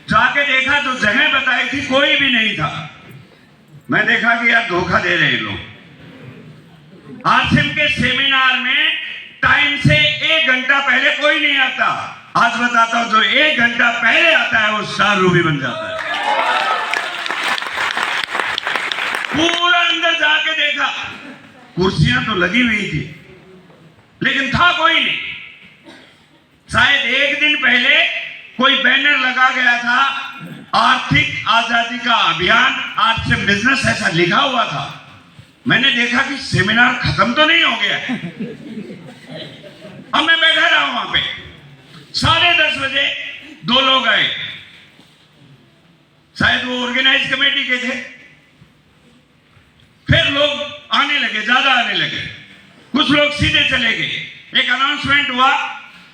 जाके देखा तो जगह बताई थी, कोई भी नहीं था। मैं देखा कि यार धोखा दे रहे लोग। आसिम के सेमिनार में टाइम से 1 घंटा पहले कोई नहीं आता। आज बताता हूं, जो 1 घंटा पहले आता है वो स्टार रूबी बन जाता है। पूरा अंदर जाके देखा, कुर्सियां तो लगी हुई थी लेकिन था कोई नहीं। शायद 1 दिन पहले कोई बैनर लगा गया था, आर्थिक आजादी का अभियान आज से बिजनेस, ऐसा लिखा हुआ था। मैंने देखा कि सेमिनार खत्म तो नहीं हो गया। अब मैं बैठा रहा हूं वहां पे। 10:30 बजे 2 लोग आए, शायद वो ऑर्गेनाइज कमेटी के थे। फिर लोग आने लगे, ज्यादा आने लगे। कुछ लोग सीधे चले गए। एक अनाउंसमेंट हुआ,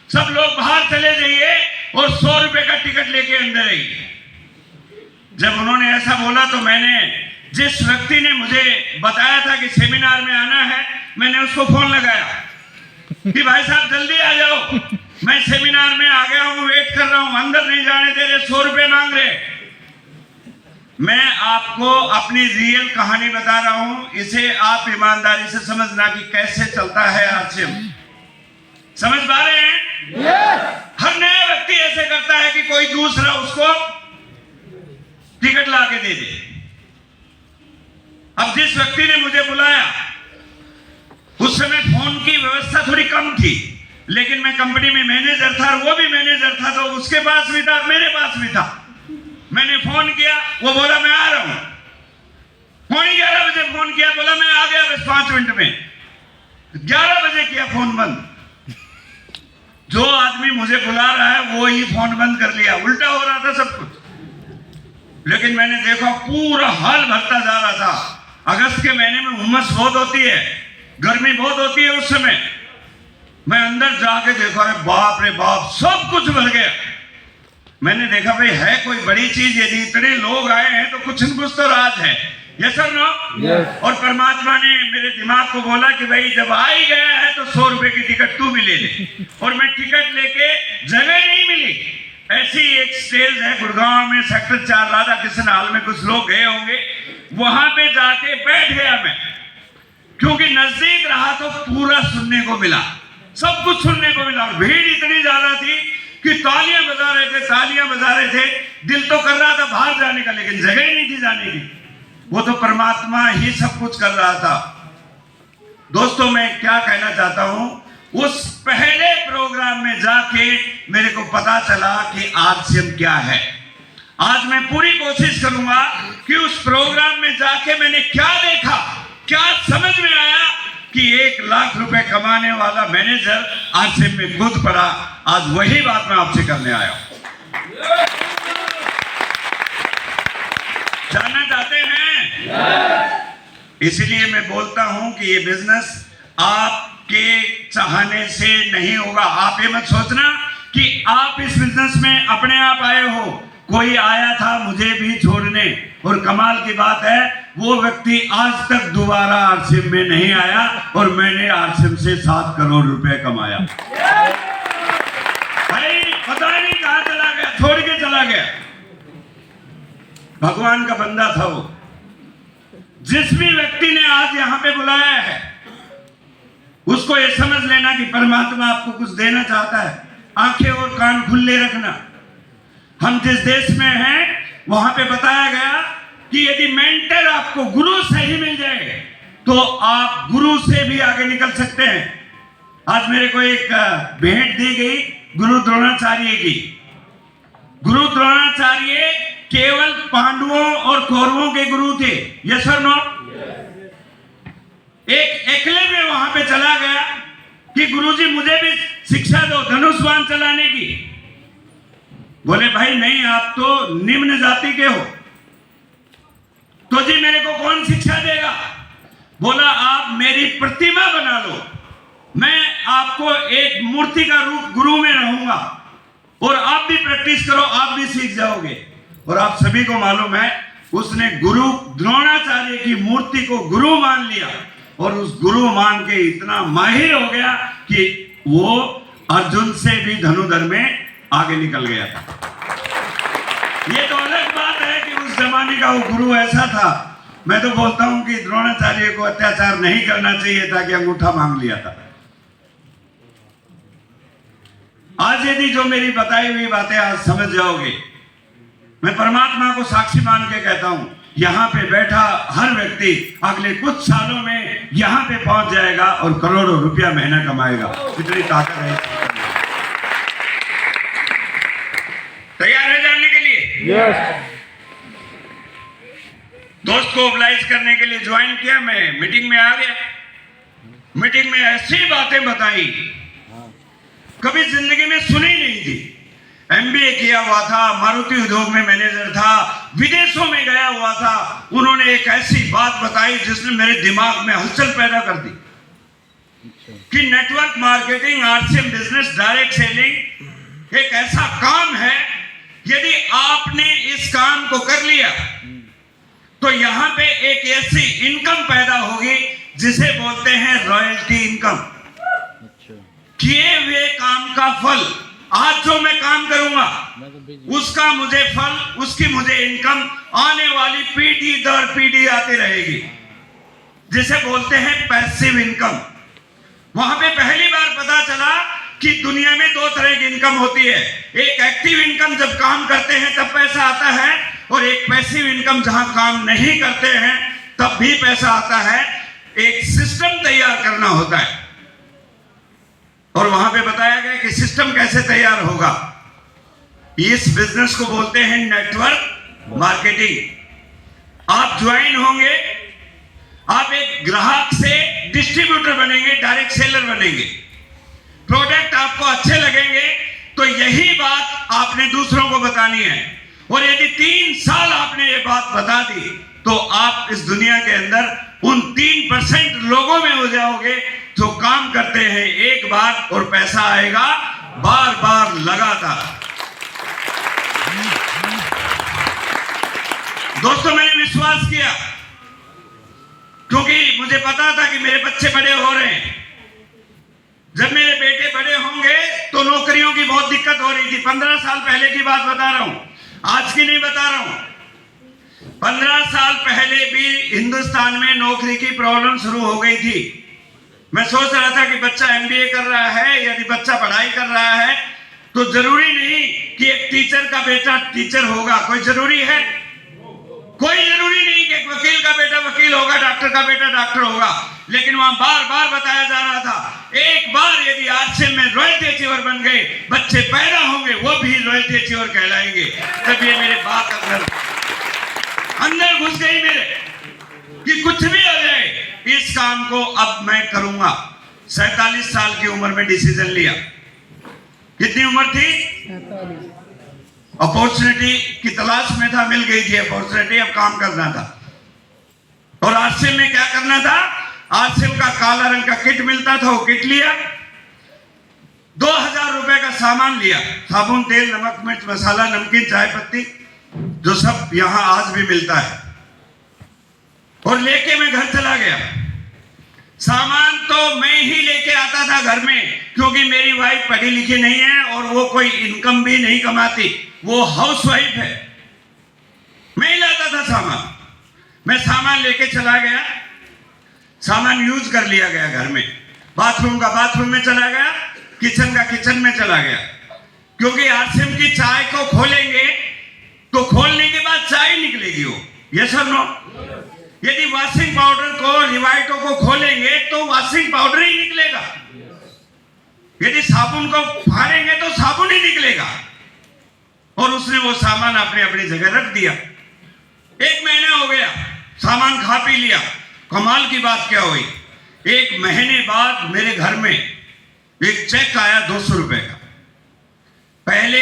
सब लोग बाहर चले जाइए और 100 रुपए का टिकट लेके अंदर आइए। जब उन्होंने ऐसा बोला तो मैंने, जिस व्यक्ति ने मुझे बताया था कि सेमिनार में आना है, मैंने उसको फोन लगाया कि भाई साहब जल्दी आ जाओ, मैं सेमिनार में आ गया हूं, वेट कर रहा हूं, अंदर नहीं जाने दे रहे, 100 रुपए मांग रहे। मैं आपको अपनी रियल कहानी बता रहा हूं, इसे आप ईमानदारी से समझना कि कैसे चलता है आसिम। समझ पा रहे हैं? हर नया व्यक्ति ऐसे करता है कि कोई दूसरा उसको टिकट ला के दे दे। अब जिस व्यक्ति ने मुझे बुलाया, उस समय फोन की व्यवस्था थोड़ी कम थी, लेकिन मैं कंपनी में मैनेजर था, वो भी मैनेजर था, तो उसके पास भी था, मेरे पास भी था। मैंने फोन किया, वो बोला मैं आ रहा हूं। 11:15 बजे फोन किया, बोला मैं आ गया बस 5 मिनट में। 11 बजे किया फोन बंद। जो आदमी मुझे बुला रहा है वो ही फोन बंद कर लिया। उल्टा हो रहा था सब कुछ। लेकिन मैंने देखा पूरा हाल भरता जा रहा था। अगस्त के महीने में उमस बहुत होती है, गर्मी बहुत होती है उस समय। मैं अंदर जाके देखा, अरे बाप रे बाप, सब कुछ भर गया। मैंने देखा भाई है कोई बड़ी चीज, यदि इतने लोग आए हैं तो कुछ न कुछ तो राज है। यस और नो? और परमात्मा ने मेरे दिमाग को बोला कि भाई जब आ ही गया है तो 100 रुपए की टिकट तू भी ले ले। और मैं टिकट लेके, जगह नहीं मिली। ऐसी एक स्टेज है गुड़गांव में, सेक्टर 4 राधा कृष्ण हॉल में, कुछ लोग गए होंगे, वहां पे जाके बैठ गया मैं। क्योंकि नजदीक रहा तो पूरा सुनने को मिला, सब कुछ सुनने को मिला। भीड़ इतनी ज्यादा थी कि तालियां बजा रहे थे, तालियां बजा रहे थे। दिल तो कर रहा था बाहर जाने का, लेकिन जगह ही नहीं थी जाने की। वो तो परमात्मा ही सब कुछ कर रहा था। दोस्तों, मैं क्या कहना चाहता हूं, उस पहले प्रोग्राम में जाके मेरे को पता चला कि आरसीएम क्या है। आज मैं पूरी कोशिश करूंगा कि उस प्रोग्राम में जाके मैंने क्या देखा, क्या समझ में आया कि 1 लाख रुपए कमाने वाला मैनेजर आरसीएम में खुद पड़ा। आज वही बात मैं आपसे करने आया हूं। जानना चाहते हैं? इसलिए मैं बोलता हूं कि ये बिजनेस आपके चाहने से नहीं होगा। आप ये मत सोचना कि आप इस बिजनेस में अपने आप आए हो। कोई आया था मुझे भी छोड़ने, और कमाल की बात है वो व्यक्ति आज तक दोबारा आरसीएम में नहीं आया, और मैंने आरसीएम से 7 करोड़ रुपए कमाया। भाई पता नहीं कहां चला गया, छोड़ के चला गया। भगवान का बंदा था वो। जिस भी व्यक्ति ने आज यहां पे बुलाया है, उसको ये समझ लेना कि परमात्मा आपको कुछ देना चाहता है। आंखें और कान खुले रखना। हम जिस देश में हैं वहां पे बताया गया कि यदि मेंटर आपको गुरु सही मिल जाए तो आप गुरु से भी आगे निकल सकते हैं। आज मेरे को एक भेंट दी गई गुरु द्रोणाचार्य की। गुरु द्रोणाचार्य केवल पांडवों और कौरवों के गुरु थे। यस और नो? एक एकलव्य वहां पे चला गया कि गुरुजी मुझे भी शिक्षा दो धनुष बाण चलाने की। बोले भाई नहीं, आप तो निम्न जाति के हो, तो जी मेरे को कौन शिक्षा देगा? बोला आप मेरी प्रतिमा बना लो, मैं आपको एक मूर्ति का रूप गुरु में रहूंगा, और आप भी प्रैक्टिस करो, आप भी सीख जाओगे। और आप सभी को मालूम है उसने गुरु द्रोणाचार्य की मूर्ति को गुरु मान लिया, और उस गुरु मान के इतना माहिर हो गया कि वो अर्जुन से भी धनुधर में आगे निकल गया था। ये तो अलग बात है कि उस जमाने का वो गुरु ऐसा था। मैं तो बोलता हूं कि द्रोणाचार्य को अत्याचार नहीं करना चाहिए था कि अंगूठा मांग लिया था। आज यदि जो मेरी बताई हुई बातें आज समझ जाओगे, मैं परमात्मा को साक्षी मान के कहता हूं, यहाँ पे बैठा हर व्यक्ति अगले कुछ सालों में यहाँ पे पहुंच जाएगा और करोड़ों रुपया महीना कमाएगा। इतनी ताकत है। तैयार है जानने के लिए? यस। दोस्त को ओबलाइज करने के लिए ज्वाइन किया, मैं मीटिंग में आ गया। मीटिंग में ऐसी बातें बताई कभी जिंदगी में सुनी नहीं थी। एमबीए किया हुआ था, मारुति उद्योग में मैनेजर था, विदेशों में गया हुआ था। उन्होंने एक ऐसी बात बताई जिसने मेरे दिमाग में हलचल पैदा कर दी कि network marketing, RCM business, direct selling एक ऐसा काम है, यदि आपने इस काम को कर लिया तो यहां पे एक ऐसी इनकम पैदा होगी जिसे बोलते हैं रॉयल्टी इनकम। किए हुए काम का फल, आज जो मैं काम करूंगा उसका मुझे फल, उसकी मुझे इनकम आने वाली पीढ़ी दर पीढ़ी आती रहेगी, जिसे बोलते हैं पैसिव इनकम। वहां पे पहली बार पता चला कि दुनिया में दो तरह की इनकम होती है। एक एक्टिव इनकम, जब काम करते हैं तब पैसा आता है, और एक पैसिव इनकम, जहां काम नहीं करते हैं तब भी पैसा आता है। एक सिस्टम तैयार करना होता है, और वहां पे बताया गया कि सिस्टम कैसे तैयार होगा। इस बिजनेस को बोलते हैं नेटवर्क मार्केटिंग। आप ज्वाइन होंगे, आप एक ग्राहक से डिस्ट्रीब्यूटर बनेंगे, डायरेक्ट सेलर बनेंगे। प्रोडक्ट आपको अच्छे लगेंगे तो यही बात आपने दूसरों को बतानी है, और यदि 3 साल आपने ये बात बता दी तो आप इस दुनिया के अंदर उन 3% लोगों में हो जाओगे जो काम करते हैं एक बार और पैसा आएगा बार बार लगातार। दोस्तों, मैंने विश्वास किया क्योंकि मुझे पता था कि मेरे बच्चे बड़े हो रहे हैं। जब मेरे बेटे बड़े होंगे तो नौकरियों की बहुत दिक्कत हो रही थी। 15 साल पहले की बात बता रहा हूं, आज की नहीं बता रहा हूं। 15 साल पहले भी हिंदुस्तान में नौकरी की प्रॉब्लम शुरू हो गई थी। मैं सोच रहा था कि बच्चा एमबीए कर रहा है, यदि बच्चा पढ़ाई कर रहा है तो जरूरी नहीं कि एक टीचर का बेटा टीचर होगा। कोई जरूरी है? कोई जरूरी नहीं कि एक वकील का बेटा वकील होगा, डॉक्टर का बेटा डॉक्टर होगा। लेकिन वहां बार बार बताया जा रहा था, एक बार यदि आरसीएम में रॉयल्टी अचीवर बन गए, बच्चे पैदा होंगे वो भी रॉयल्टी अचीवर कहलाएंगे। तब ये मेरे बात अंदर घुस गई मेरे कि कुछ भी हो जाए इस काम को अब मैं करूंगा। 47 साल की उम्र में डिसीजन लिया। कितनी उम्र थी? 47। अपॉर्चुनिटी की तलाश में था, मिल गई थी अपॉर्चुनिटी, अब काम करना था। और आरसीएम में क्या करना था? आरसीएम का काला रंग का किट मिलता था, वो किट लिया। 2000 रुपए का सामान लिया, साबुन, तेल, नमक, मिर्च, मसाला, नमकीन, चाय पत्ती, जो सब यहां आज भी मिलता है, और लेके मैं घर चला गया। सामान तो मैं ही लेके आता था घर में, क्योंकि मेरी वाइफ पढ़ी लिखी नहीं है और वो कोई इनकम भी नहीं कमाती, वो हाउसवाइफ है। मैं ही लाता था सामान। मैं सामान लेके चला गया, सामान यूज कर लिया गया घर में। बाथरूम का बाथरूम में चला गया, किचन का किचन में चला गया। क्योंकि आरसीएम की चाय को खोलेंगे तो खोलने के बाद चाय निकलेगी वो, यस और नो? यदि वॉशिंग पाउडर को, रिवाइटो को खोलेंगे तो वॉशिंग पाउडर ही निकलेगा। यदि साबुन को फाड़ेंगे तो साबुन ही निकलेगा। और उसने वो सामान अपने अपनी जगह रख दिया। 1 महीना हो गया, सामान खा पी लिया। कमाल की बात क्या हुई, 1 महीने बाद मेरे घर में एक चेक आया 200 रुपए का। पहले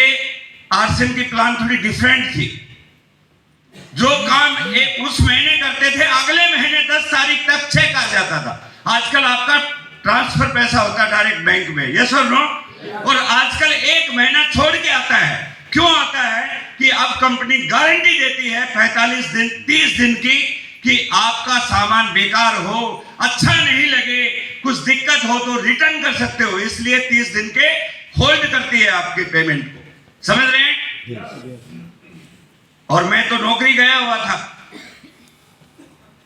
आरसीएम की प्लान थोड़ी डिफरेंट थी। जो काम उस महीने करते थे, अगले महीने 10 तारीख तक चेक आ जाता था। आजकल आपका ट्रांसफर पैसा होता है डायरेक्ट बैंक में, यस और नो? और आजकल 1 महीना छोड़ के आता है। क्यों आता है? कि अब कंपनी गारंटी देती है 45 दिन, 30 दिन की, कि आपका सामान बेकार हो, अच्छा नहीं लगे, कुछ दिक्कत हो तो रिटर्न कर सकते हो। इसलिए 30 दिन के होल्ड करती है आपके पेमेंट को। समझ रहे हैं? और मैं तो नौकरी गया हुआ था,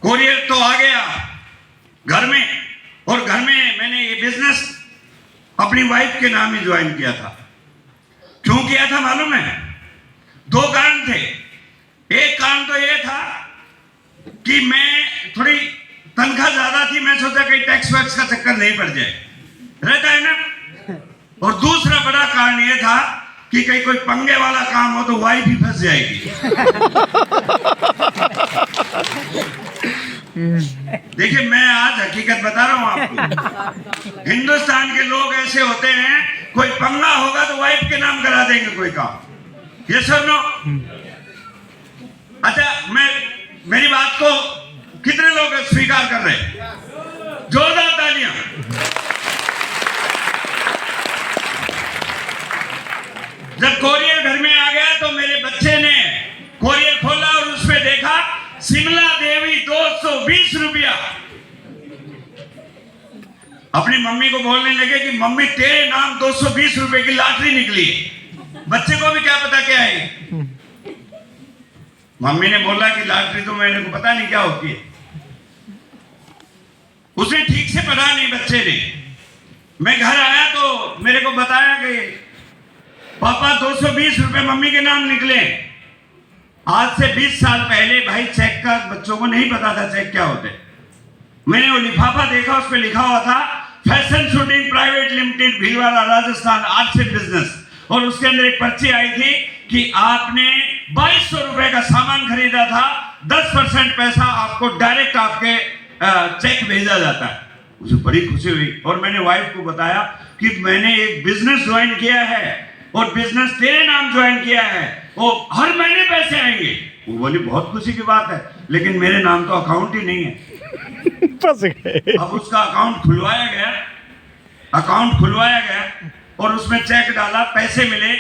कोरियर तो आ गया घर में, और घर में मैंने ये बिजनेस अपनी वाइफ के नाम ही ज्वाइन किया था। क्यों किया था मालूम है? दो कारण थे। एक कारण तो ये था कि मैं थोड़ी तनख्वाह ज्यादा थी, मैं सोचा कहीं टैक्स वैक्स का चक्कर नहीं पड़ जाए, रहता है ना। और दूसरा बड़ा कारण ये था कि कहीं कोई पंगे वाला काम हो तो वाइफ ही फंस जाएगी। देखिए, मैं आज हकीकत बता रहा हूं आपको। हिंदुस्तान के लोग ऐसे होते हैं, कोई पंगा होगा तो वाइफ के नाम करा देंगे कोई काम। ये सब नो। अच्छा, मेरी बात को कितने लोग स्वीकार कर रहे हैं? जोरदार तालियां। जब कोरियर घर में आ गया तो मेरे बच्चे ने कोरियर खोला और उसमें देखा शिमला देवी 220 रुपया। अपनी मम्मी को बोलने लगे कि मम्मी तेरे नाम 220 रुपए की लॉटरी निकली। बच्चे को भी क्या पता क्या है। मम्मी ने बोला कि लॉटरी तो मेरे को पता नहीं क्या होती है। उसने ठीक से पढ़ा नहीं बच्चे ने। मैं घर आया तो मेरे को बताया कि पापा 220 रुपए मम्मी के नाम निकले। आज से 20 साल पहले भाई चेक का बच्चों को नहीं पता था चेक क्या होते। मैंने वो लिफाफा देखा, उस पर लिखा हुआ था fashion shooting private limited Bhilwara Rajasthan arts and business, और उसके अंदर एक पर्ची आई थी कि आपने 2200 रुपए का सामान खरीदा था, 10% पैसा आपको डायरेक्ट आपके चेक भेजा जाता है। मुझे बड़ी खुशी हुई और मैंने वाइफ को बताया कि मैंने एक बिजनेस ज्वाइन किया है और बिजनेस तेरे नाम ज्वाइन किया है, वो हर महीने पैसे आएंगे। वो बोली बहुत खुशी की बात है, लेकिन मेरे नाम तो अकाउंट ही नहीं है। अब उसका अकाउंट खुलवाया गया और उसमें चेक डाला, पैसे मिले,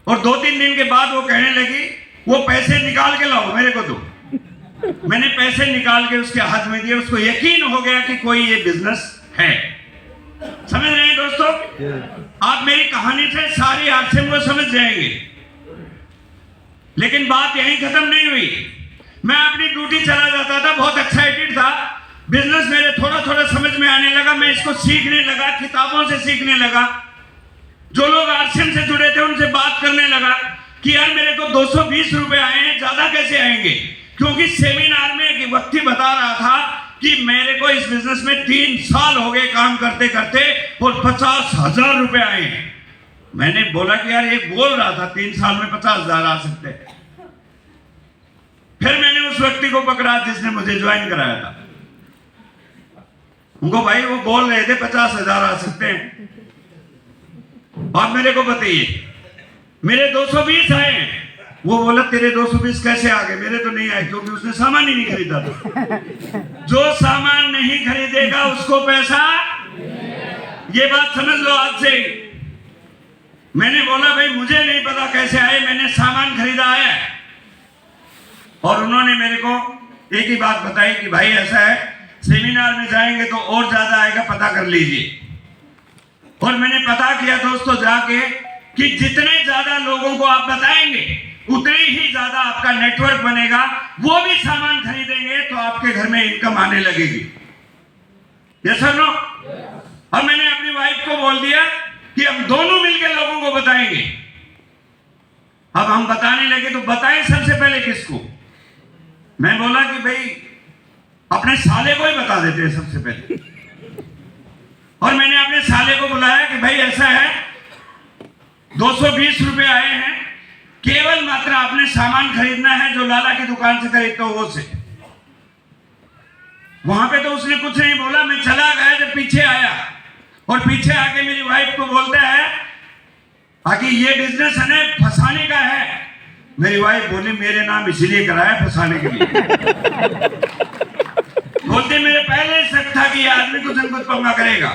और 2-3 दिन के बाद वो कहने लगी वो पैसे निकाल के लाओ मेरे को दो। मैंने पैसे निकाल के उसके हाथ में दिए। उसको यकीन हो गया कि कोई ये बिजनेस है। समझ रहे हैं दोस्तों? आप मेरी कहानी से सारी आरसीएम को समझ जाएंगे, लेकिन बात यहीं खत्म नहीं हुई। मैं अपनी ड्यूटी चला जाता था, बहुत एक्साइटेड था। बिजनेस मेरे थोड़ा थोड़ा समझ में आने लगा, मैं इसको सीखने लगा, किताबों से सीखने लगा। जो लोग आरसीएम से जुड़े थे उनसे बात करने लगा कि यार मेरे को 220 रुपए आए हैं, ज्यादा कैसे आएंगे? क्योंकि सेमिनार में एक व्यक्ति बता रहा था कि मेरे को इस बिजनेस में 3 साल हो गए काम करते करते और 50,000 रुपए आए हैं। मैंने बोला कि यार ये बोल रहा था 3 साल में 50,000 आ सकते हैं। फिर मैंने उस व्यक्ति को पकड़ा जिसने मुझे ज्वाइन कराया था। उनको भाई वो बोल रहे थे 50,000 आ सकते हैं, आप मेरे को बताइए मेरे 220 आए हैं। वो बोला तेरे 220 कैसे आ गए? मेरे तो नहीं आए, क्योंकि उसने सामान ही नहीं खरीदा था। जो सामान नहीं खरीदेगा उसको पैसा, ये बात समझ लो आज से। मैंने बोला भाई मुझे नहीं पता कैसे आए, मैंने सामान खरीदा है। और उन्होंने मेरे को एक ही बात बताई कि भाई ऐसा है, सेमिनार में जाएंगे तो और ज्यादा आएगा, पता कर लीजिए। और मैंने पता किया दोस्तों जाके कि जितने ज्यादा लोगों को आप बताएंगे उतने ही ज्यादा आपका नेटवर्क बनेगा, वो भी सामान खरीदेंगे तो आपके घर में इनकम आने लगेगी। यस और नो? और मैंने अपनी वाइफ को बोल दिया कि हम दोनों मिलकर लोगों को बताएंगे। अब हम बताने लगे तो बताएं सबसे पहले किसको? मैं बोला कि भाई अपने साले को ही बता देते हैं सबसे पहले। और मैंने अपने साले को बुलाया कि भाई ऐसा है 220 रुपए आए हैं, केवल मात्र आपने सामान खरीदना है जो लाला की दुकान से खरीदते हो वो से। वहां पे तो उसने कुछ नहीं बोला। मैं चला गया, जब पीछे आया और पीछे आके मेरी वाइफ को बोलता है बाकी ये बिजनेस है ना फंसाने का है। मेरी वाइफ बोली मेरे नाम इसलिए कराया फंसाने के लिए। बोलते मेरे पहले शक था कि ये आदमी कुछ न कुछ पंगा करेगा।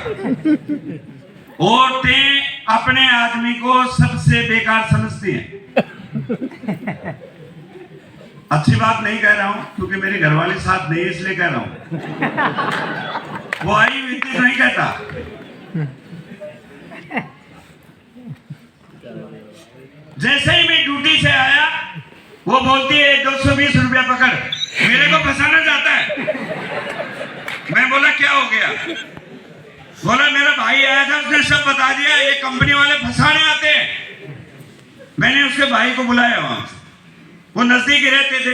औरतें अपने आदमी को सबसे बेकार समझती हैं। अच्छी बात नहीं कह रहा हूं क्योंकि मेरी घरवाली साथ नहीं है इसलिए कह रहा हूं। वो आई हुई थी नहीं कहता। जैसे ही मैं ड्यूटी से आया वो बोलती है 220 रुपया पकड़, मेरे को फंसाना चाहता है। मैं बोला क्या हो गया? बोला मेरा भाई आया था, उसने सब बता दिया, ये कंपनी वाले फंसाने आते हैं। मैंने उसके भाई को बुलाया वहां से, वो नजदीक ही रहते थे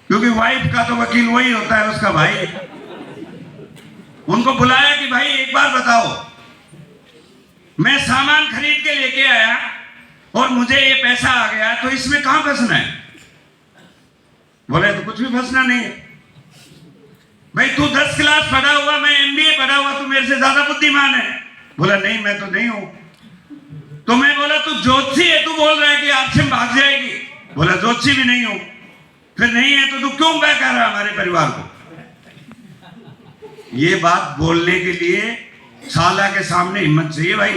क्योंकि वाइफ का तो वकील वही होता है, उसका भाई। उनको बुलाया कि भाई एक बार बताओ, मैं सामान खरीद के लेके आया और मुझे ये पैसा आ गया, तो इसमें कहां फंसना है? बोले तो कुछ भी फंसना नहीं है भाई, तू 10 क्लास पढ़ा हुआ, मैं MBA पढ़ा हुआ, तू मेरे से ज्यादा बुद्धिमान है। बोला नहीं मैं तो नहीं हूं। तो मैं बोला तू ज्योतिषी है, तू बोल रहा है कि आरसीएम भाग जाएगी। बोला ज्योतिषी भी नहीं हूं। फिर नहीं है तो तू क्यों बहका रहा हमारे परिवार को? ये बात बोलने के लिए साला के सामने हिम्मत चाहिए भाई।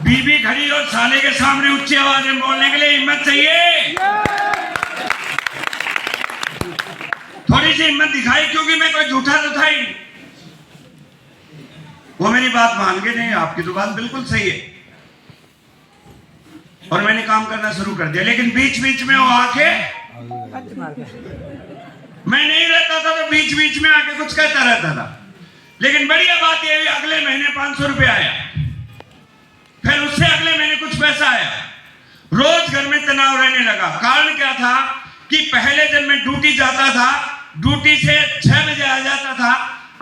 बीबी खड़ी और साले के सामने ऊंची आवाज में बोलने के लिए हिम्मत चाहिए। थोड़ी सी हिम्मत दिखाई, क्योंकि मैं कोई झूठा तो था ही। वो मेरी बात मान के नहीं, आपकी तो बात बिल्कुल सही है, और मैंने काम करना शुरू कर दिया। लेकिन बीच बीच में वो आके, मैं नहीं रहता था तो बीच बीच में आके कुछ कहता रहता था। लेकिन बढ़िया बात ये हुई, अगले महीने 500 रुपये आया, फिर उससे अगले महीने कुछ पैसा आया। रोज घर में तनाव रहने लगा। कारण क्या था कि पहले जब मैं ड्यूटी जाता था, ड्यूटी से 6 बजे आ जाता था,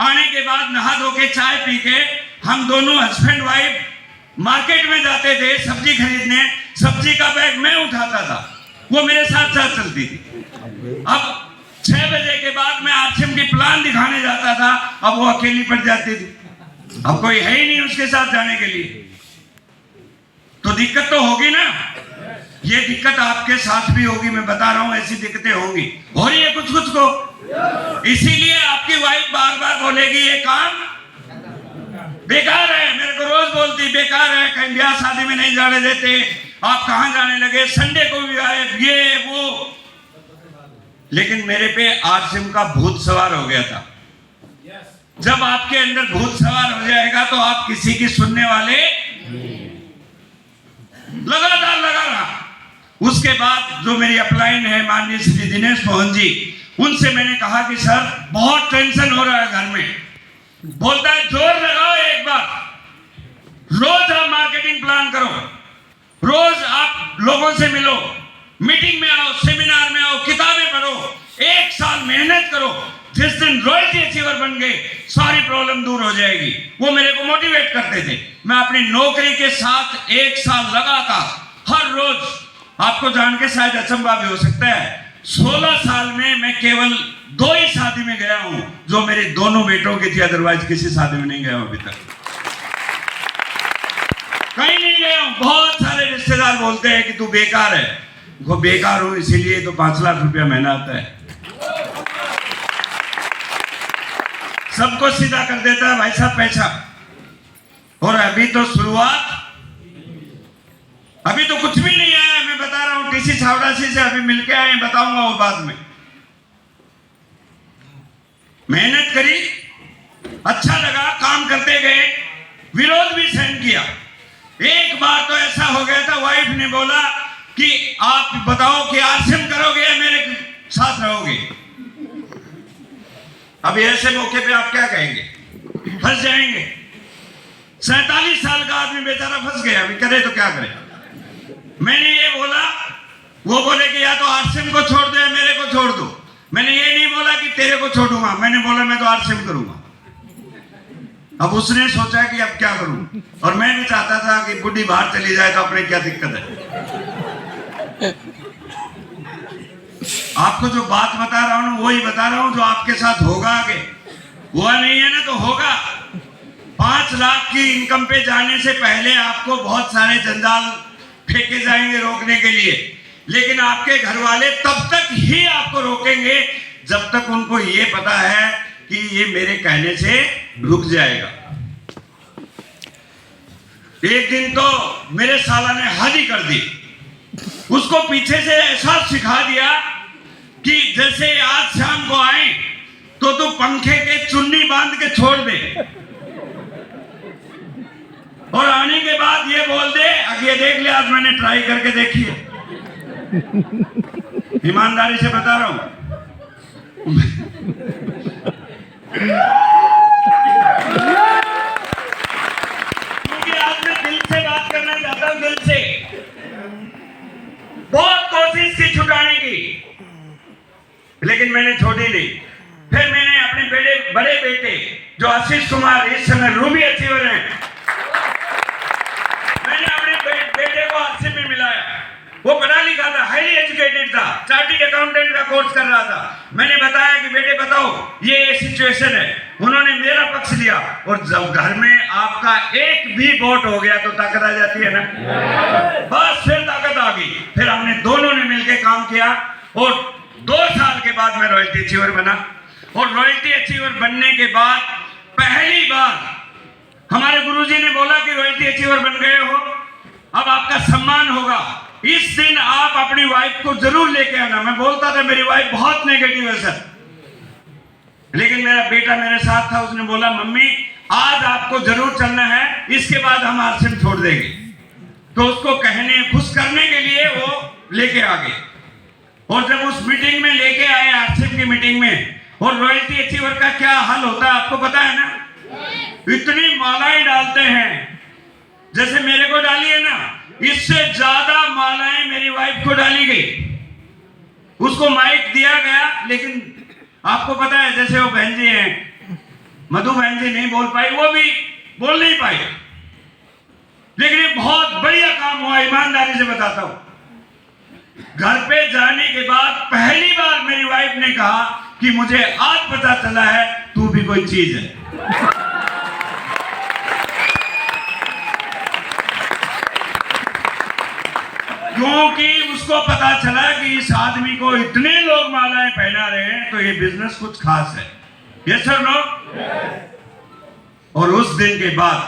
आने के बाद नहा धो के चाय पी के हम दोनों हस्बैंड वाइफ मार्केट में जाते थे सब्जी खरीदने। सब्जी का बैग मैं उठाता था, वो मेरे साथ साथ चलती थी। अब 6 बजे के बाद मैं आरसीएम की प्लान दिखाने जाता था, अब वो अकेली पड़ जाती थी, अब कोई है ही नहीं उसके साथ जाने के लिए। तो दिक्कत तो होगी ना। ये दिक्कत आपके साथ भी होगी, मैं बता रहा हूं, ऐसी दिक्कतें होंगी, हो रही है कुछ कुछ को। इसीलिए आपकी वाइफ बार बार बोलेगी ये काम बेकार है, मेरे को रोज बोलती बेकार है, कहीं ब्याह शादी में नहीं जाने देते, आप कहां जाने लगे, संडे को भी आए, ये वो। लेकिन मेरे पे आरसीएम का भूत सवार हो गया था। जब आपके अंदर भूत सवार हो जाएगा तो आप किसी की सुनने वाले लगातार लगा रहा। उसके बाद जो मेरी अपलाइन है माननीय श्री दिनेश मोहन जी, उनसे मैंने कहा कि सर बहुत टेंशन हो रहा है घर में। बोलता है जोर लगाओ एक बार, रोज आप मार्केटिंग प्लान करो, रोज आप लोगों से मिलो, मीटिंग में आओ, सेमिनार में आओ, किताबें पढ़ो, 1 साल मेहनत करो। जिस दिन रॉयल्टी अचीवर बन गए सारी प्रॉब्लम दूर हो जाएगी। वो मेरे को मोटिवेट करते थे। मैं अपनी नौकरी के साथ 1 साल लगातार हर रोज, आपको जान के शायद अचंभा भी हो सकता है, 16 साल में मैं केवल 2 ही शादी में गया हूं जो मेरे दोनों बेटों की थी, अदरवाइज किसी शादी में नहीं गया हूं अभी तक, कहीं नहीं गया हूं। बहुत सारे रिश्तेदार बोलते हैं कि तू बेकार है। वो बेकार हूं इसीलिए तो 5 लाख रुपया महीना आता है। सबको सीधा कर देता है भाई साहब पैसा। और अभी तो शुरुआत, अभी तो कुछ भी नहीं आया। मैं बता रहा हूं टीसी छावड़ासी से अभी मिलके आए, बताऊंगा वो बाद में। मेहनत करी, अच्छा लगा, काम करते गए, विरोध भी सहन किया। एक बार तो ऐसा हो गया था, वाइफ ने बोला कि आप बताओ कि आरसीएम करोगे या मेरे साथ रहोगे। अब ऐसे मौके पे आप क्या कहेंगे? फंस जाएंगे। 47 साल का आदमी बेचारा फंस गया, अभी करे तो क्या करे। मैंने ये बोला, वो बोले कि या तो आरसीएम को छोड़ दो या मेरे को छोड़ दो। मैंने ये नहीं बोला कि तेरे को छोड़ूंगा, मैंने बोला मैं तो आरसीएम करूंगा। अब उसने सोचा कि अब क्या करूं, और मैं भी चाहता था कि बुढ़ी बाहर चली जाए तो अपने क्या दिक्कत है। आपको जो बात बता रहा हूं वही बता रहा हूं जो आपके साथ होगा आगे। हुआ नहीं है ना तो होगा। 5 लाख की इनकम पे जाने से पहले आपको बहुत सारे जंजाल फेंके जाएंगे रोकने के लिए, लेकिन आपके घर वाले तब तक ही आपको रोकेंगे जब तक उनको ये पता है कि ये मेरे कहने से रुक जाएगा। एक दिन तो मेरे साला ने हद ही कर दी। उसको पीछे से ऐसा सिखा दिया कि जैसे आज शाम को आए तो तू पंखे के चुन्नी बांध के छोड़ दे, और आने के बाद ये बोल दे, अब ये देख ले आज मैंने ट्राई करके देखी है, ईमानदारी से बता रहा हूं। क्योंकि आज मैं दिल से बात करना चाहता हूं, दिल से। बहुत कोशिश की छुटाने की, लेकिन मैंने छोड़ी नहीं। फिर मैंने अपने बड़े बेटे जो आशीष कुमार इस समय रूबी अचीवर हैं, मैंने अपने बेटे को आपसे में मिलाया। वो पढ़ा लिखा था, हाईली एजुकेटेड था, चार्टर्ड अकाउंटेंट का कोर्स कर रहा था। मैंने बताया कि बेटे बताओ ये सिचुएशन है। उन्होंने मेरा पक्ष लिया, और जब घर में आपका एक भी वोट हो गया तो ताकत आ जाती है ना। बस फिर ताकत आ गई। फिर हमने दोनों ने मिलकर काम किया, और 2 साल के बाद मैं रॉयल्टी अचीवर बना। और रॉयल्टी अचीवर बनने के बाद पहली बार हमारे गुरुजी ने बोला कि रॉयल्टी अचीवर बन गए हो, अब आपका सम्मान होगा। इस दिन आप अपनी वाइफ को जरूर लेके आना। मैं बोलता था मेरी वाइफ बहुत नेगेटिव है सर, लेकिन मेरा बेटा मेरे साथ था। उसने बोला मम्मी आज आपको जरूर चलना है, इसके बाद हम आरसीएम छोड़ देंगे। तो उसको कहने खुश करने के लिए वो लेके आ गए। और जब उस मीटिंग में लेके आए, आरसीएम की मीटिंग में, और रॉयल्टी अचीवर का क्या हाल होता है आपको पता है ना। इतनी मालाएं डालते हैं, जैसे मेरे को डाली है ना, इससे ज्यादा मालाएं मेरी वाइफ को डाली गई। उसको माइक दिया गया, लेकिन आपको पता है जैसे वो बहन जी हैं, मधु बहन जी नहीं बोल पाई, वो भी बोल नहीं पाई। लेकिन ये बहुत बढ़िया काम हुआ, ईमानदारी से बताता हूं। घर पे जाने के बाद पहली बार मेरी वाइफ ने कहा कि मुझे आज पता चला है तू भी कोई चीज है। क्योंकि उसको पता चला कि इस आदमी को इतने लोग मालाएं पहना रहे हैं, तो ये बिजनेस कुछ खास है। Yes sir no. और उस दिन के बाद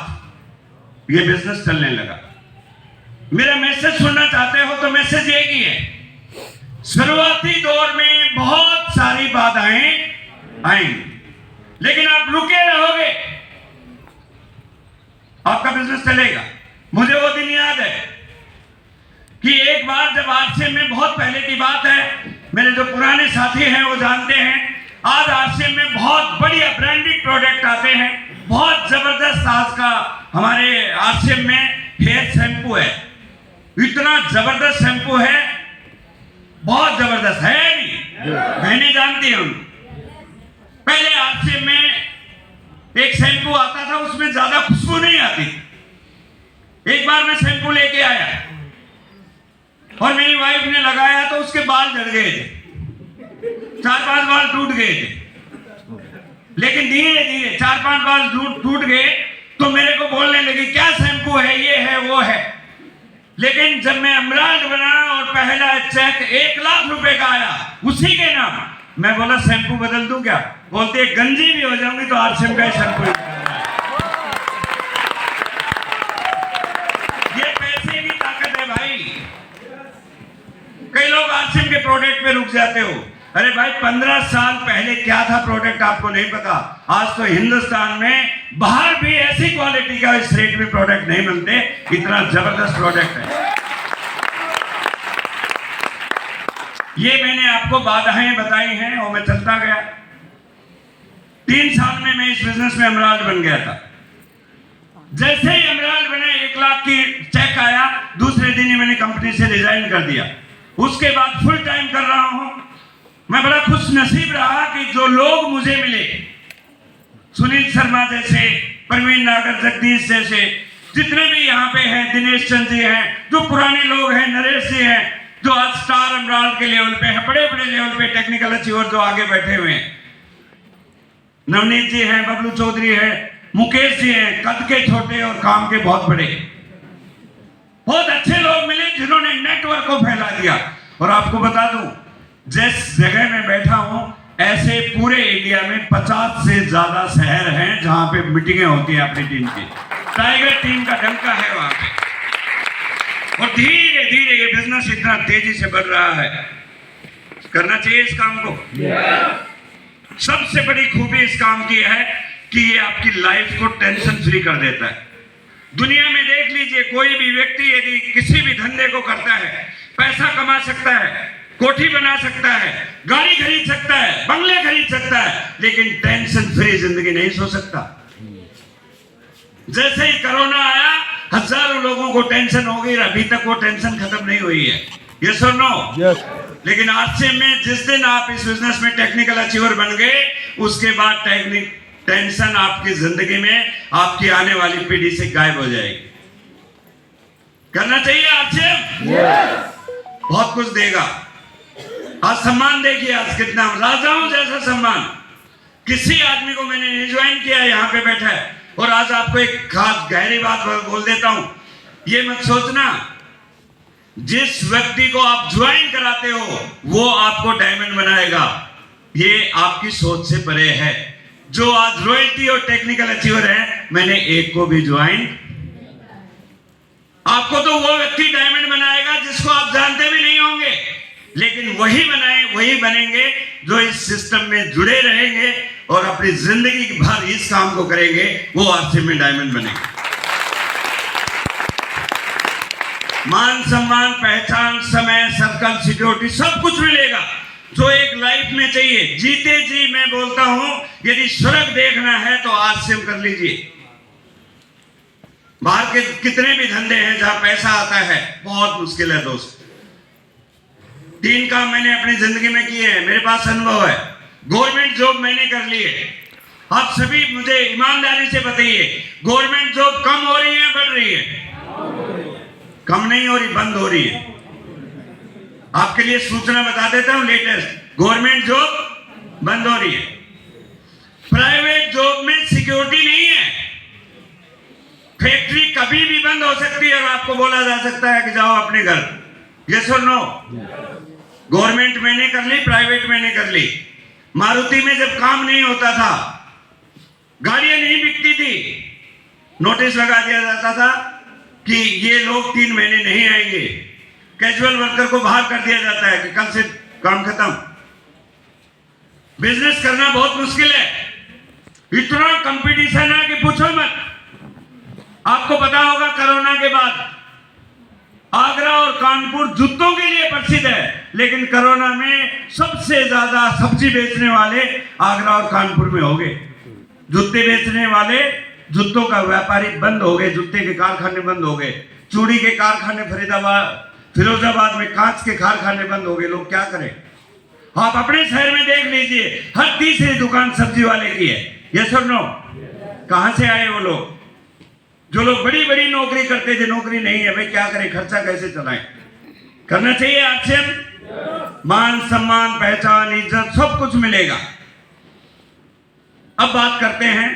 ये बिजनेस चलने लगा। मेरा मैसेज सुनना चाहते हो तो मैसेज एक ही है, शुरुआती दौर में बहुत सारी बाधाएं आएंगी, लेकिन आप रुके रहोगे, आपका बिजनेस चलेगा। मुझे वो दिन याद है कि एक बार जब आरसीएम में, बहुत पहले की बात है, मेरे जो पुराने साथी हैं वो जानते हैं, आज आरसीएम में बहुत बढ़िया ब्रांडेड प्रोडक्ट आते हैं। बहुत जबरदस्त आज का हमारे आरसीएम में हेयर शैम्पू है, इतना जबरदस्त शैम्पू है, बहुत जबरदस्त है। नहीं मैंने जानती हूं, पहले आरसीएम में एक शैम्पू आता था, उसमें ज्यादा खुशबू नहीं आती। एक बार मैं शैम्पू लेके आया और मेरी वाइफ ने लगाया तो उसके बाल झड़ गए थे, 4-5 बाल टूट गए थे। लेकिन धीरे धीरे 4-5 बाल टूट गए तो मेरे को बोलने लगी क्या शैम्पू है, ये है वो है। लेकिन जब मैं एमराल्ड बना और पहला चेक 1 लाख रुपए का आया उसी के नाम, मैं बोला शैम्पू बदल दूं क्या? बोलते गंजी भी हो जाऊंगी तो आरसीएम का शैम्पू। ये पैसे की ताकत है भाई। कई लोग आरसीएम के प्रोडक्ट पे रुक जाते हो। अरे भाई 15 साल पहले क्या था प्रोडक्ट आपको नहीं पता। आज तो हिंदुस्तान में बाहर भी ऐसी क्वालिटी का इस रेट में प्रोडक्ट नहीं मिलते, इतना जबरदस्त प्रोडक्ट है। ये मैंने आपको बाधाएं बताई हैं और मैं चलता गया। 3 साल में मैं इस बिजनेस में एमराल्ड बन गया था। जैसे ही एमराल्ड बने 1 लाख की चेक आया, दूसरे दिन ही मैंने कंपनी से रिजाइन कर दिया। उसके बाद फुल टाइम कर रहा हूं। मैं बड़ा खुश नसीब रहा कि जो लोग मुझे मिले, सुनील शर्मा जैसे, प्रवीण नागर, जगदीश जैसे, जितने भी यहाँ पे हैं, दिनेश चंद जी हैं, जो पुराने लोग हैं, नरेश जी हैं, जो आज स्टार एमराल्ड के लेवल पे हैं, बड़े बड़े लेवल पे टेक्निकल अचीवर जो आगे बैठे हुए हैं, नवनीत जी हैं, बबलू चौधरी हैं, मुकेश जी हैं, कद के छोटे और काम के बहुत बड़े। बहुत अच्छे लोग मिले जिन्होंने नेटवर्क को फैला दिया। और आपको बता दूं, जिस जगह में बैठा हूं, ऐसे पूरे इंडिया में 50 से ज्यादा शहर हैं जहां पे मीटिंगें होती हैं अपनी टीम की। टाइगर टीम का डंका है वहां पे। और धीरे धीरे ये बिजनेस इतना तेजी से बढ़ रहा है। करना चाहिए इस काम को। सबसे बड़ी खूबी इस काम की है कि ये आपकी लाइफ को टेंशन फ्री कर देता है। दुनिया में देख लीजिए, कोई भी व्यक्ति यदि किसी भी धंधे को करता है पैसा कमा सकता है, कोठी बना सकता है, गाड़ी खरीद सकता है, बंगले खरीद सकता है, लेकिन टेंशन फ्री जिंदगी नहीं सो सकता। जैसे ही कोरोना आया, हजारों लोगों को टेंशन हो गई, अभी तक वो टेंशन खत्म नहीं हुई है। यस और नो? यस। लेकिन आज से में जिस दिन आप इस बिजनेस में टेक्निकल अचीवर बन गए, उसके बाद टेंशन आपकी जिंदगी में आपकी आने वाली पीढ़ी से गायब हो जाएगी। करना चाहिए आपसे? बहुत कुछ देगा। आज सम्मान देखिए, आज कितना राजाओं जैसा सम्मान। किसी आदमी को मैंने नहीं ज्वाइन किया, यहाँ पे बैठा है। और आज आपको एक खास गहरी बात बोल देता हूं, ये मत सोचना जिस व्यक्ति को आप ज्वाइन कराते हो वो आपको डायमंड बनाएगा, ये आपकी सोच से परे है। जो आज रॉयल्टी और टेक्निकल अचीवर है, मैंने एक को भी ज्वाइन, आपको तो वो व्यक्ति डायमंड बनाएगा जिसको आप जानते भी नहीं होंगे, लेकिन वही बनेंगे जो इस सिस्टम में जुड़े रहेंगे और अपनी जिंदगी भर इस काम को करेंगे, वो आरसीएम में डायमंड बनेंगे। मान सम्मान, पहचान, समय, सर्कल, सिक्योरिटी सब कुछ मिलेगा जो एक लाइफ में चाहिए। जीते जी मैं बोलता हूं, यदि स्वर्ग देखना है तो आरसीएम कर लीजिए। बाहर के कितने भी धंधे हैं जहां पैसा आता है, बहुत मुश्किल है दोस्त। 3 काम मैंने अपनी जिंदगी में किए हैं, मेरे पास अनुभव है। गवर्नमेंट जॉब मैंने कर ली है। आप सभी मुझे ईमानदारी से बताइए, गवर्नमेंट जॉब कम हो रही है, बढ़ रही है? कम नहीं हो रही, बंद हो रही है। आपके लिए सूचना बता देता हूं लेटेस्ट, गवर्नमेंट जॉब बंद हो रही है। प्राइवेट जॉब में सिक्योरिटी नहीं है। फैक्ट्री कभी भी बंद हो सकती है और आपको बोला जा सकता है कि जाओ अपने घर। यस और नो? गवर्नमेंट मैंने कर ली, प्राइवेट मैंने कर ली। मारुति में जब काम नहीं होता था, गाड़ियां नहीं बिकती थी, नोटिस लगा दिया जाता था कि ये लोग 3 महीने नहीं आएंगे। कैजुअल वर्कर को बाहर कर दिया जाता है कि कल से काम खत्म। बिजनेस करना बहुत मुश्किल है, इतना कंपटीशन है कि पूछो मत। आपको पता होगा कोरोना के बाद आगरा और कानपुर जूतों के लिए प्रसिद्ध है, लेकिन कोरोना में सबसे ज्यादा सब्जी बेचने वाले आगरा और कानपुर में हो गए। जूते बेचने वाले, जूतों का व्यापारी बंद हो गए, जूते के कारखाने बंद हो गए, चूड़ी के कारखाने फिरोजाबाद में कांच के कारखाने बंद हो गए। लोग क्या करें? आप अपने शहर में देख लीजिए, हर तीसरी दुकान सब्जी वाले की है। यस और नो? कहां से आए वो लोग? जो लोग बड़ी बड़ी नौकरी करते थे, नौकरी नहीं है, भाई क्या करें, खर्चा कैसे चलाएं? करना चाहिए आरसीएम। मान सम्मान, पहचान, इज्जत सब कुछ मिलेगा। अब बात करते हैं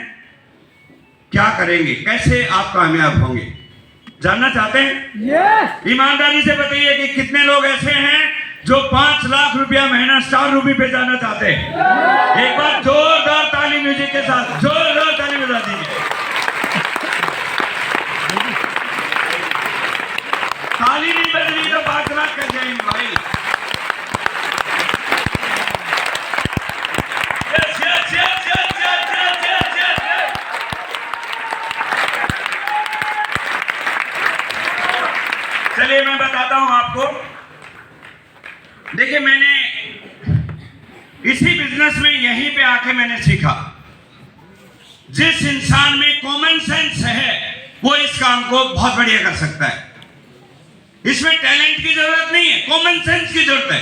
क्या करेंगे, कैसे आप कामयाब होंगे, जानना चाहते हैं? ईमानदारी से बताइए कि कितने लोग ऐसे हैं जो 5 लाख रुपया महीना स्टार रूबी पे जाना चाहते हैं? एक बार जोरदार ताली म्यूजिक के साथ, जोरदार ताली बजा दीजिए। ताली नहीं बज रही तो 5 लाख कर जाएंगे भाई। Yes yes yes yes yes yes yes. चलिए मैं बताता हूं आपको। देखिए, मैंने इसी बिजनेस में यहीं पे आके मैंने सीखा, जिस इंसान में कॉमन सेंस है वो इस काम को बहुत बढ़िया कर सकता है। इसमें टैलेंट की जरूरत नहीं है, कॉमन सेंस की जरूरत है।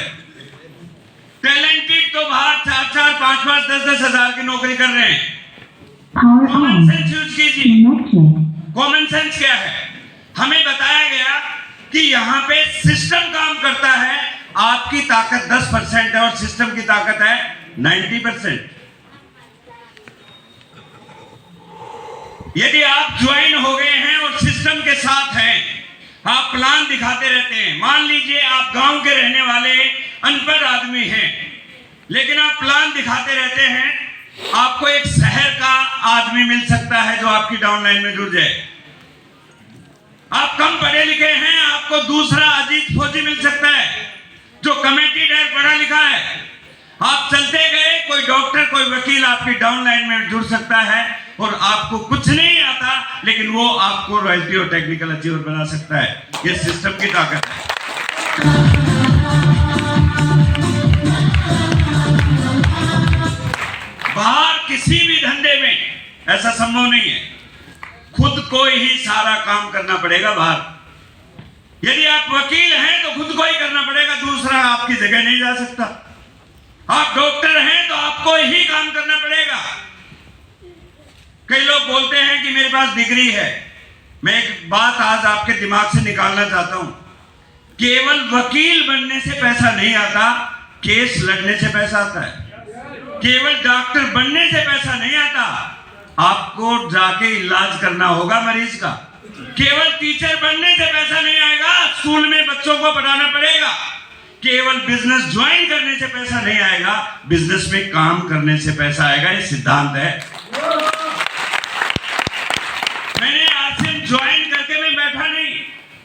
टैलेंटेड तो बाहर 4-4, 5-5, 10-10 हजार की नौकरी कर रहे हैं। कॉमन सेंस यूज कीजिए। कॉमन सेंस क्या है? हमें बताया गया कि यहाँ पे सिस्टम काम करता है, आपकी ताकत 10% है और सिस्टम की ताकत है 90%। यदि आप ज्वाइन हो गए हैं और सिस्टम के साथ हैं, आप प्लान दिखाते रहते हैं। मान लीजिए आप गांव के रहने वाले अनपढ़ आदमी हैं, लेकिन आप प्लान दिखाते रहते हैं, आपको एक शहर का आदमी मिल सकता है जो आपकी डाउनलाइन में जुड़ जाए। आप कम पढ़े लिखे हैं, आपको दूसरा अजीत फौजी मिल सकता है जो कमेटी डेर पढ़ा लिखा है। आप चलते गए, कोई डॉक्टर, कोई वकील आपकी डाउनलाइन में जुड़ सकता है और आपको कुछ नहीं आता, लेकिन वो आपको रॉयल्टी और टेक्निकल अचीवर बना सकता है। ये सिस्टम की ताकत है। ऐसा संभव नहीं है। खुद को ही सारा काम करना पड़ेगा बाहर। यदि आप वकील हैं तो खुद को ही करना पड़ेगा, दूसरा आपकी जगह नहीं जा सकता। आप डॉक्टर हैं तो आपको ही काम करना पड़ेगा। कई लोग बोलते हैं कि मेरे पास डिग्री है। मैं एक बात आज आपके दिमाग से निकालना चाहता हूं, केवल वकील बनने से पैसा नहीं आता, केस लड़ने से पैसा आता है। केवल डॉक्टर बनने से पैसा नहीं आता, आपको जाके इलाज करना होगा मरीज का। केवल टीचर बनने से पैसा नहीं आएगा, स्कूल में बच्चों को पढ़ाना पड़ेगा। केवल बिजनेस ज्वाइन करने से पैसा नहीं आएगा, बिजनेस में काम करने से पैसा आएगा। ये सिद्धांत है। मैंने आरसीएम ज्वाइन करके मैं बैठा नहीं,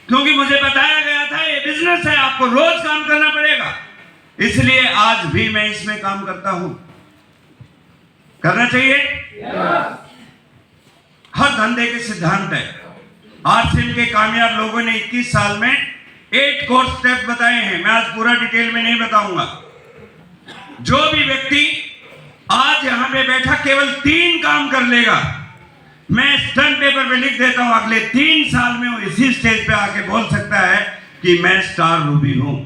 क्योंकि मुझे बताया गया था ये बिजनेस है, आपको रोज काम करना पड़ेगा। इसलिए आज भी मैं इसमें काम करता हूं। करना चाहिए। हर धंधे के सिद्धांत है। आरसीएम के कामयाब लोगों ने 21 साल में 8 कोर स्टेप बताए हैं। मैं आज पूरा डिटेल में नहीं बताऊंगा। जो भी व्यक्ति आज यहां पे बैठा केवल 3 काम कर लेगा, मैं स्टैम्प पेपर पे लिख देता हूं, अगले 3 साल में वो इसी स्टेज पे आके बोल सकता है कि मैं स्टार रूबी हूं।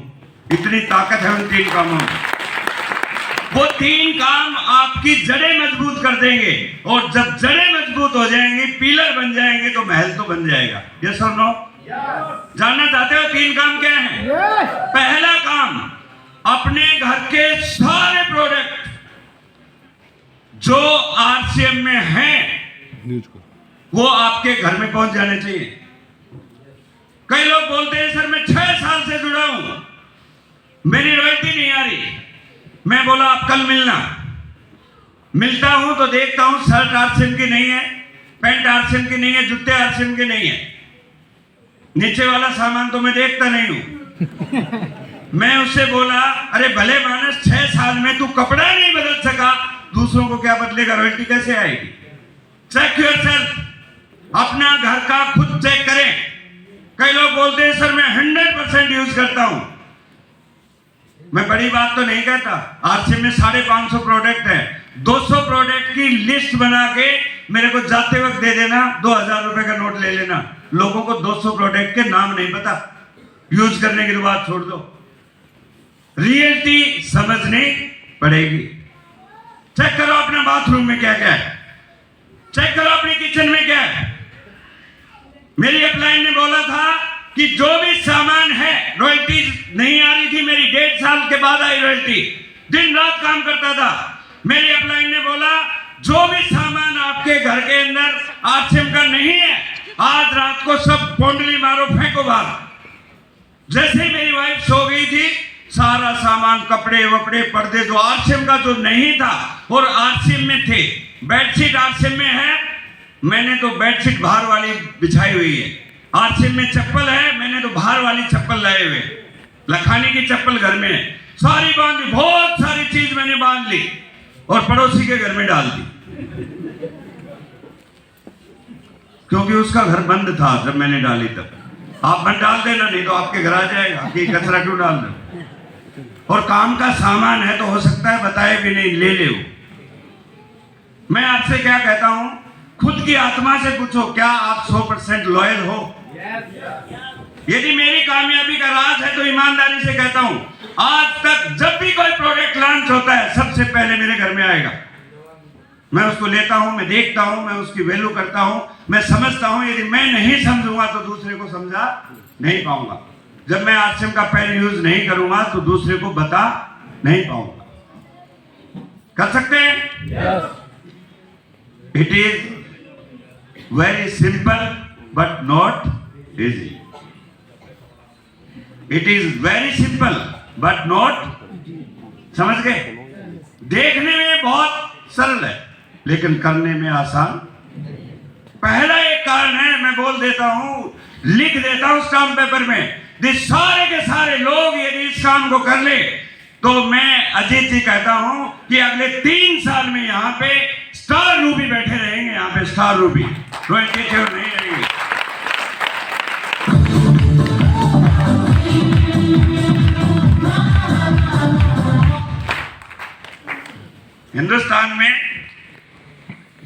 इतनी ताकत है उन 3 कामों में। वो 3 काम आपकी जड़ें मजबूत कर देंगे, और जब जड़ें मजबूत हो जाएंगी, पिलर बन जाएंगे, तो महल तो बन जाएगा। यस और नो? जानना चाहते हो 3 काम क्या है? पहला काम, अपने घर के सारे प्रोडक्ट जो आरसीएम में हैं वो आपके घर में पहुंच जाने चाहिए। कई लोग बोलते हैं सर मैं 6 साल से जुड़ा हूं, मेरी रॉयल्टी नहीं आ रही। मैं बोला आप कल मिलना। मिलता हूं तो देखता हूं शर्ट आरसीएम की नहीं है, पैंट आरसीएम की नहीं है, जूते आरसीएम के नहीं है, नीचे वाला सामान तो मैं देखता नहीं हूं। मैं उससे बोला अरे भले मानस 6 साल में तू कपड़ा नहीं बदल सका, दूसरों को क्या बदलेगा, रॉयल्टी कैसे आएगी? चेक योरसेल्फ, अपना घर का खुद चेक करें। कई लोग बोलते हैं सर मैं 100% यूज करता हूं। मैं बड़ी बात तो नहीं कहता। आरसीएम में 550 प्रोडक्ट है। 200 प्रोडक्ट की लिस्ट बना के मेरे को जाते वक्त दे देना, 2000 रुपए का नोट ले लेना। लोगों को 200 प्रोडक्ट के नाम नहीं पता, यूज करने की बात छोड़ दो, रियलिटी समझनी पड़ेगी। चेक करो अपना बाथरूम में क्या क्या है, चेक करो अपनी किचन में क्या है। मेरी अपलाइन ने बोला था कि जो भी सामान है, रॉयल्टी नहीं आ रही थी मेरी, 1.5 साल के बाद आई रॉयल्टी। दिन रात काम करता था। मेरी अपलाइन ने बोला जो भी सामान आपके घर के अंदर आरसीएम का नहीं है, आज रात को सब पोंडली मारो, फेंको बाहर। जैसे ही मेरी वाइफ सो गई थी, सारा सामान, कपड़े वपड़े, पर्दे जो आरसीएम का जो नहीं था और आरसीएम में थे, बेडशीट आरसीएम में है, मैंने तो बेडशीट बाहर वाली बिछाई हुई है। आरसीएम में चप्पल है, मैंने तो बाहर वाली चप्पल लाए हुए। लखानी की चप्पल घर में है, सारी बांध ली, बहुत सारी चीज मैंने बांध ली और पड़ोसी के घर में डाल दी, क्योंकि उसका घर बंद था जब मैंने डाली तब। आप मत डाल देना, नहीं तो आपके घर आ जाएगा कि कचरा क्यों डाल दो। और काम का सामान है तो हो सकता है बताए भी नहीं, ले ले। मैं आपसे क्या कहता हूं, खुद की आत्मा से पूछो, क्या आप 100% लॉयल हो? यदि मेरी कामयाबी का राज है तो ईमानदारी से कहता हूं, आज तक जब भी कोई प्रोडक्ट लॉन्च होता है, सबसे पहले मेरे घर में आएगा। मैं उसको लेता हूं, मैं देखता हूं, मैं उसकी वैल्यू करता हूं, मैं समझता हूं। यदि मैं नहीं समझूंगा तो दूसरे को समझा नहीं पाऊंगा। जब मैं आरसीएम का पेन यूज नहीं करूंगा तो दूसरे को बता नहीं पाऊंगा। कर सकते हैं? It is very simple but not easy. It is very simple but not, समझ गए? देखने में बहुत सरल है लेकिन करने में आसान। पहला एक कारण है, मैं बोल देता हूं, लिख देता हूं स्टाम्प पेपर में, सारे के सारे लोग यदि इस काम को कर ले तो मैं अजीत जी कहता हूं कि अगले 3 साल में यहां पे स्टार रूबी बैठे रहेंगे। यहां पे स्टार रूबी रॉयल्टी नहीं रहेंगे। हिंदुस्तान में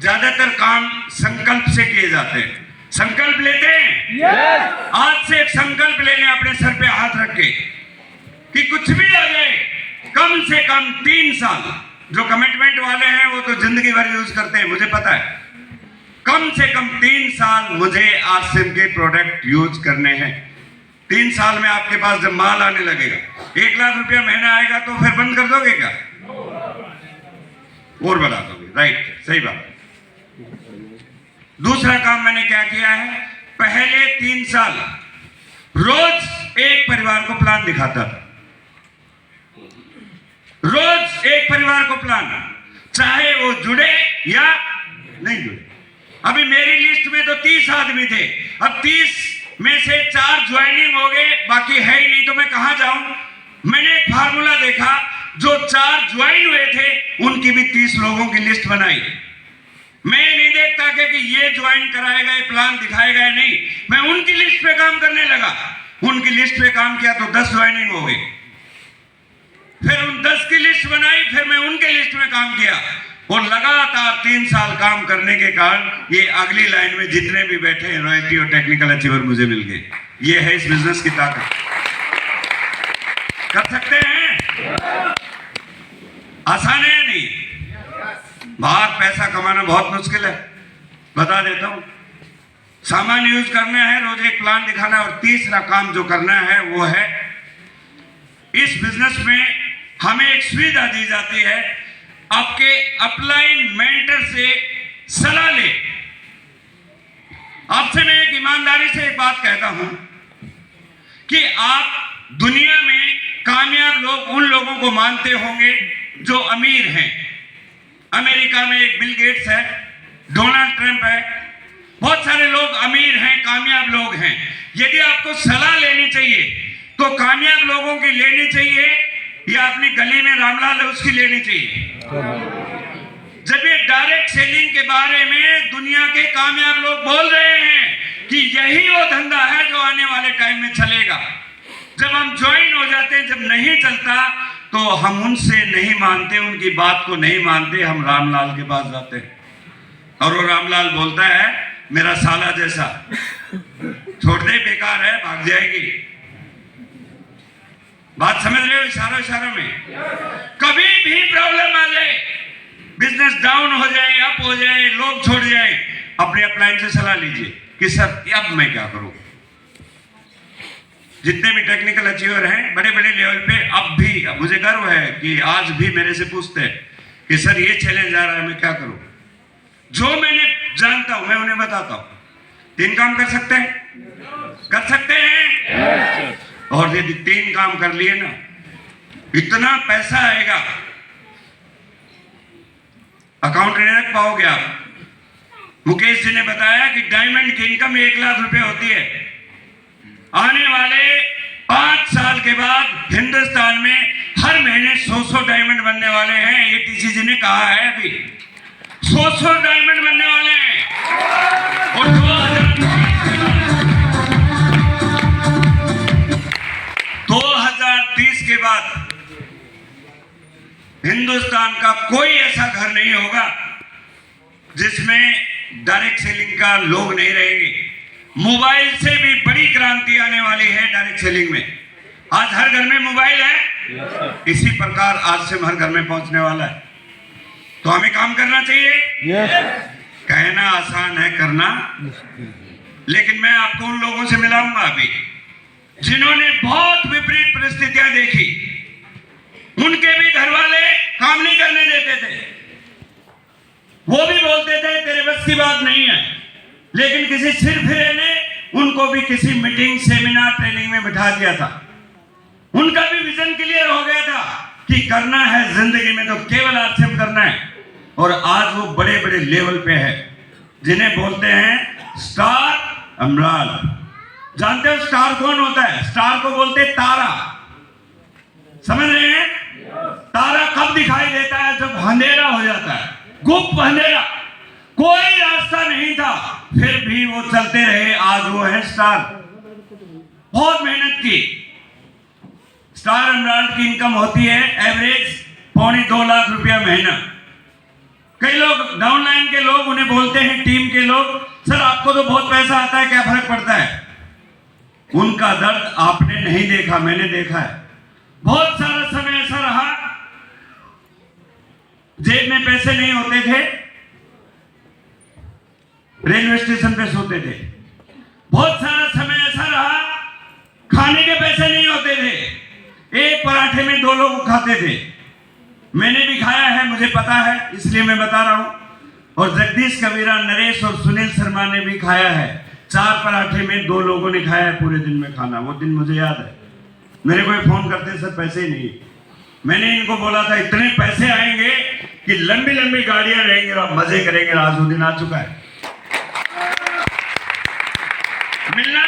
ज्यादातर काम संकल्प से किए जाते हैं। संकल्प लेते हैं। आज से एक संकल्प ले लें अपने सर पे हाथ रख के कि कुछ भी आ जाए, कम से कम 3 साल। जो कमिटमेंट वाले हैं वो तो जिंदगी भर यूज करते हैं, मुझे पता है। कम से कम 3 साल मुझे आरसीएम के प्रोडक्ट यूज करने हैं। 3 साल में आपके पास जब माल आने लगेगा, 1 लाख रुपया महीना आएगा, तो फिर बंद कर दोगे क्या? और बढ़ा दोगे। राइट, सही बात। दूसरा काम मैंने क्या किया है, पहले 3 साल रोज एक परिवार को प्लान दिखाता था। रोज एक परिवार को प्लान, चाहे वो जुड़े या नहीं जुड़े। अभी मेरी लिस्ट में तो 30 आदमी थे, अब 30 में से 4 ज्वाइनिंग हो गए, बाकी है ही नहीं, तो मैं कहां जाऊं? मैंने एक फार्मूला देखा, जो 4 ज्वाइन हुए थे उनकी भी 30 लोगों की लिस्ट बनाई। मैं नहीं देखता कि ये ज्वाइन कराएगा, ये प्लान दिखाएगा, नहीं, मैं उनकी लिस्ट पे काम करने लगा। उनकी लिस्ट पे काम किया तो 10 ज्वाइनिंग हो गई। फिर उन 10 की लिस्ट बनाई, फिर मैं उनके लिस्ट में काम किया, और लगातार 3 साल काम करने के कारण ये अगली लाइन में जितने भी बैठे हैं रॉयल्टी और टेक्निकल अचीवर मुझे मिल गए। ये है इस बिजनेस की ताकत। कर सकते हैं? आसान है नहीं? बाहर पैसा कमाना बहुत मुश्किल है, बता देता हूं। सामान यूज करना है, रोज एक प्लान दिखाना, और तीसरा काम जो करना है वो है, इस बिजनेस में हमें एक सुविधा दी जाती है, आपके अपलाइन मेंटर से सलाह ले। आपसे मैं एक ईमानदारी से एक बात कहता हूं कि आप दुनिया में कामयाब लोग उन लोगों को मानते होंगे जो अमीर हैं। अमेरिका में एक बिल गेट्स है, डोनाल्ड ट्रंप है, बहुत सारे लोग अमीर हैं, कामयाब लोग हैं। यदि आपको सलाह लेनी चाहिए तो कामयाब लोगों की लेनी चाहिए या अपनी गली में रामलाल है उसकी लेनी चाहिए? जब ये डायरेक्ट सेलिंग के बारे में दुनिया के कामयाब लोग बोल रहे हैं कि यही वो धंधा है जो आने वाले टाइम में चलेगा, जब हम ज्वाइन हो जाते हैं, जब नहीं चलता तो हम उनसे नहीं मानते, उनकी बात को नहीं मानते, हम रामलाल के पास जाते हैं, और वो रामलाल बोलता है मेरा साला जैसा, छोड़ दे, बेकार है, भाग जाएगी। बात समझ रहे हो? इशारों में कभी भी प्रॉब्लम आ जाए, बिजनेस डाउन हो जाए, अप हो जाए, लोग छोड़ जाए, अपने अपलाइन से सलाह लीजिए कि सर अब मैं क्या करूं। जितने भी टेक्निकल अचीवर हैं बड़े बड़े लेवल पे, अब भी मुझे गर्व है कि आज भी मेरे से पूछते हैं कि सर ये चैलेंज आ रहा है, मैं क्या करूं। जो मैंने जानता हूं मैं उन्हें बताता हूं। 3 काम कर सकते हैं? कर सकते हैं। और यदि 3 काम कर लिए ना, इतना पैसा आएगा, अकाउंट नहीं रख पाओगे आप। मुकेश जी ने बताया कि डायमंड की इनकम 1 लाख रुपए होती है। आने वाले 5 साल के बाद हिंदुस्तान में हर महीने 100 डायमंड बनने वाले हैं। ये टीसी जी ने कहा है, अभी 100 डायमंड बनने वाले हैं। और 2030 के बाद हिंदुस्तान का कोई ऐसा घर नहीं होगा जिसमें डायरेक्ट सेलिंग का लोग नहीं रहेंगे। मोबाइल से भी बड़ी क्रांति आने वाली है डायरेक्ट सेलिंग में। आज हर घर में मोबाइल है, इसी प्रकार आज से हर घर में पहुंचने वाला है। तो हमें काम करना चाहिए। कहना आसान है, करना, लेकिन मैं आपको उन लोगों से मिलाऊंगा अभी जिन्होंने बहुत विपरीत परिस्थितियां देखी। उनके भी घर वाले काम नहीं करने देते थे, वो भी बोलते थे तेरे बस की बात नहीं है, लेकिन किसी सिरफिरे ने उनको भी किसी मीटिंग, सेमिनार, ट्रेनिंग में बिठा दिया था। उनका भी विजन क्लियर हो गया था कि करना है जिंदगी में तो केवल आरसीएम करना है। और आज वो बड़े बड़े लेवल पे है, जिन्हें बोलते हैं स्टार अमराल। जानते हो स्टार कौन होता है? स्टार को बोलते हैं तारा। समझ रहे हैं? तारा कब दिखाई देता है? जब अंधेरा हो जाता है, गुप्त अंधेरा, कोई रास्ता नहीं था, फिर भी वो चलते रहे। आज वो है स्टार। बहुत मेहनत की। स्टार एमराल्ड की इनकम होती है एवरेज 2.25 लाख रुपया महीना। कई लोग डाउनलाइन के लोग उन्हें बोलते हैं, टीम के लोग, सर आपको तो बहुत पैसा आता है, क्या फर्क पड़ता है? उनका दर्द आपने नहीं देखा, मैंने देखा है। बहुत सारा समय ऐसा रहा, जेब में पैसे नहीं होते थे, रेलवे स्टेशन पे सोते थे। बहुत सारा समय ऐसा रहा, खाने के पैसे नहीं होते थे, एक पराठे में 2 लोग खाते थे। मैंने भी खाया है, मुझे पता है, इसलिए मैं बता रहा हूं। और जगदीश कबीरा, नरेश और सुनील शर्मा ने भी खाया है। 4 पराठे में 2 लोगों ने खाया है पूरे दिन में खाना। वो दिन मुझे याद है। मेरे को फोन करते, सर पैसे ही नहीं। मैंने इनको बोला था इतने पैसे आएंगे कि लंबी लंबी गाड़ियां रहेंगे और आप मजे करेंगे। आज वो दिन आ चुका है। मिलना